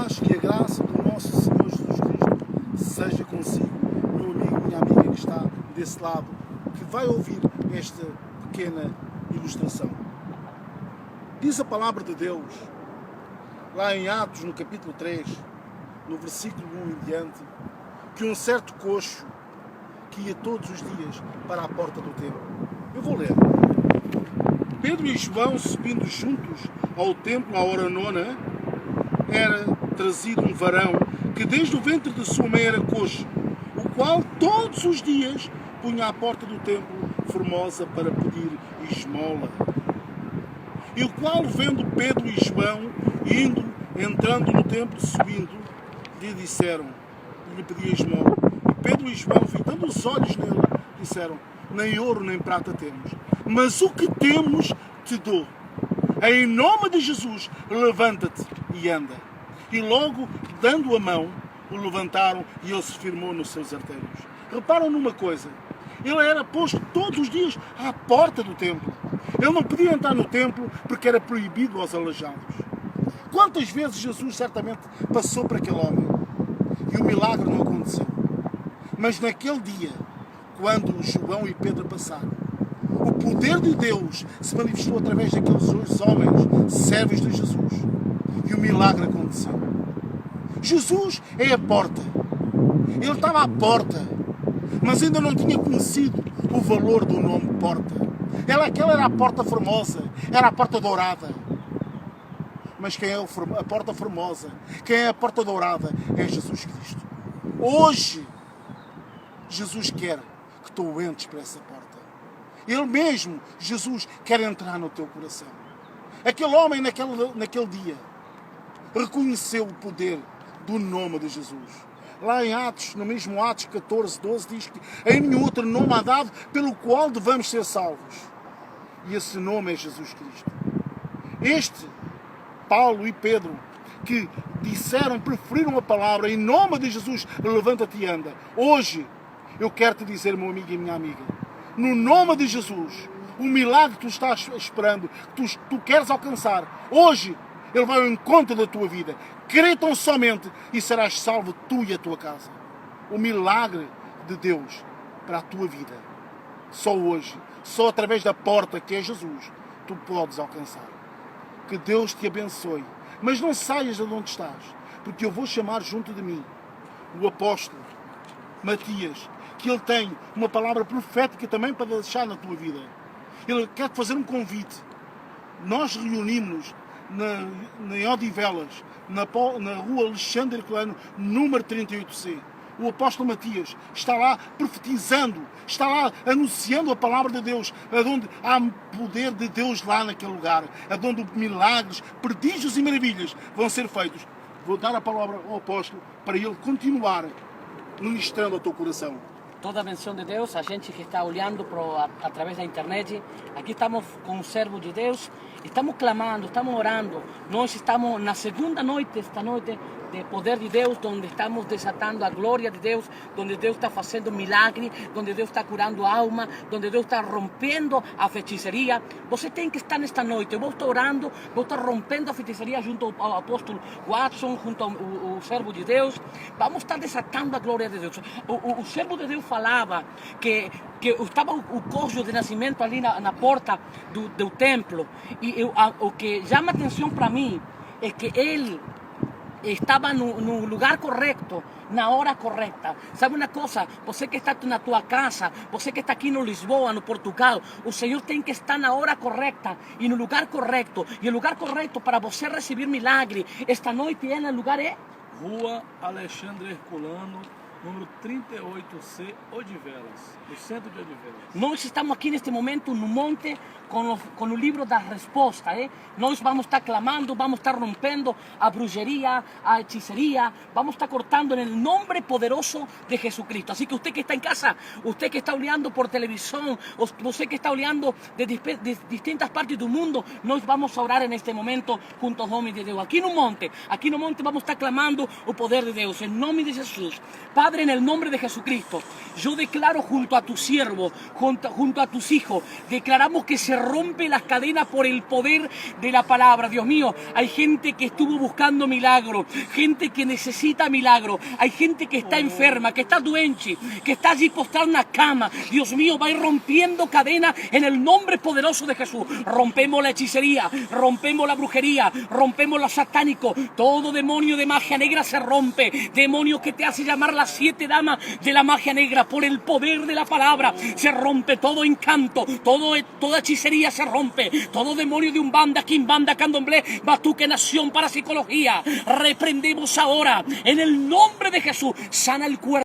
paz e a graça do nosso Senhor Jesus Cristo seja consigo, meu amigo, minha amiga que está desse lado, que vai ouvir esta pequena ilustração. Diz a palavra de Deus, lá em Atos, no capítulo 3, no versículo 1 em diante, que um certo coxo que ia todos os dias para a porta do templo. Eu vou ler. Pedro e João, subindo juntos ao templo à hora nona, era trazido um varão que desde o ventre de sua mãe era coxo, o qual todos os dias punha à porta do templo formosa para pedir esmola. E o qual, vendo Pedro e João, entrando no templo, subindo, lhe disseram, lhe pedia esmola. E Pedro e João, fitando os olhos nele, disseram, nem ouro nem prata temos, mas o que temos te dou. Em nome de Jesus, levanta-te e anda. E logo, dando a mão, o levantaram e ele se firmou nos seus artérios. Reparam numa coisa, ele era posto todos os dias à porta do templo. Ele não podia entrar no templo porque era proibido aos aleijados. Quantas vezes Jesus certamente passou por aquele homem e o milagre não aconteceu. Mas naquele dia, quando João e Pedro passaram, o poder de Deus se manifestou através daqueles dois homens, servos de Jesus. E o milagre aconteceu. Jesus é a porta. Ele estava à porta, mas ainda não tinha conhecido o valor do nome porta. Aquela era a porta formosa, era a porta dourada. Mas quem é a porta formosa, quem é a porta dourada, é Jesus Cristo. Hoje, Jesus quer que tu entres para essa porta. Ele mesmo, Jesus, quer entrar no teu coração. Aquele homem, naquele dia, reconheceu o poder do nome de Jesus. Lá em Atos, no mesmo Atos 14, 12, diz que em nenhum outro nome há dado pelo qual devamos ser salvos. E esse nome é Jesus Cristo. Este, Paulo e Pedro, que preferiram a palavra em nome de Jesus, levanta-te e anda. Hoje, eu quero te dizer, meu amigo e minha amiga, no nome de Jesus, o milagre que tu estás esperando, que tu queres alcançar, hoje, ele vai ao encontro da tua vida. Crê tão somente e serás salvo tu e a tua casa. O milagre de Deus para a tua vida. Só hoje, só através da porta que é Jesus, tu podes alcançar. Que Deus te abençoe. Mas não saias de onde estás, porque eu vou chamar junto de mim o apóstolo Matias, que ele tem uma palavra profética também para deixar na tua vida. Ele quer te fazer um convite. Nós reunimos-nos em Odivelas, na rua Alexandre Herculano, número 38C. O apóstolo Matias está lá profetizando, está lá anunciando a palavra de Deus, onde há poder de Deus lá naquele lugar, onde milagres, prodígios e maravilhas vão ser feitos. Vou dar a palavra ao apóstolo para ele continuar ministrando ao teu coração. Toda a benção de Deus, a gente que está olhando através da internet, aqui estamos com um servo de Deus, estamos clamando, estamos orando, nós estamos na segunda noite, esta noite, de poder de Deus, onde estamos desatando a glória de Deus, onde Deus está fazendo milagre, onde Deus está curando a alma, onde Deus está rompendo a feitiçaria. Você tem que estar nesta noite, eu vou estar orando, vou estar rompendo a feitiçaria junto ao apóstolo Watson, junto ao servo de Deus, vamos estar desatando a glória de Deus. O servo de Deus falava que estava o coxo de nascimento ali na porta do templo, e o que chama atenção para mim é que ele estava no lugar correto, na hora correta. Sabe uma coisa? Você que está na tua casa, você que está aqui no Lisboa, no Portugal, o Senhor tem que estar na hora correta e no lugar correto. E o lugar correto para você receber milagre esta noite no lugar é Rua Alexandre Herculano, número 38C, Odivelas, no centro de Odivelas. Nós estamos aqui neste momento no monte com o livro da resposta. Nós vamos estar clamando, vamos estar rompendo a bruxeria, a hechiceria, vamos estar cortando en el nombre poderoso de Jesucristo. Así que usted que está en casa, usted que está olhando por televisión, você que está olhando de distintas partes do mundo, nós vamos a orar en este momento junto aos homens de Deus. Aqui no monte vamos estar clamando o poder de Deus, em nome de Jesus. Padre, Padre, en el nombre de Jesucristo, yo declaro junto a tu siervo, junto a tus hijos, declaramos que se rompe las cadenas por el poder de la palabra. Dios mío, hay gente que estuvo buscando milagro, gente que necesita milagro, hay gente que está enferma, que está doente, que está allí postrada en una cama. Dios mío, va a ir rompiendo cadenas en el nombre poderoso de Jesús. Rompemos la hechicería, rompemos la brujería, rompemos lo satánico. Todo demonio de magia negra se rompe. Demonio que te hace llamar las 7 damas de la magia negra, por el poder de la palabra se rompe todo encanto, toda hechicería se rompe, todo demonio de umbanda, quimbanda, candomblé, batuque, nación, parapsicología, reprendemos ahora en el nombre de Jesús. Sana el cuerpo.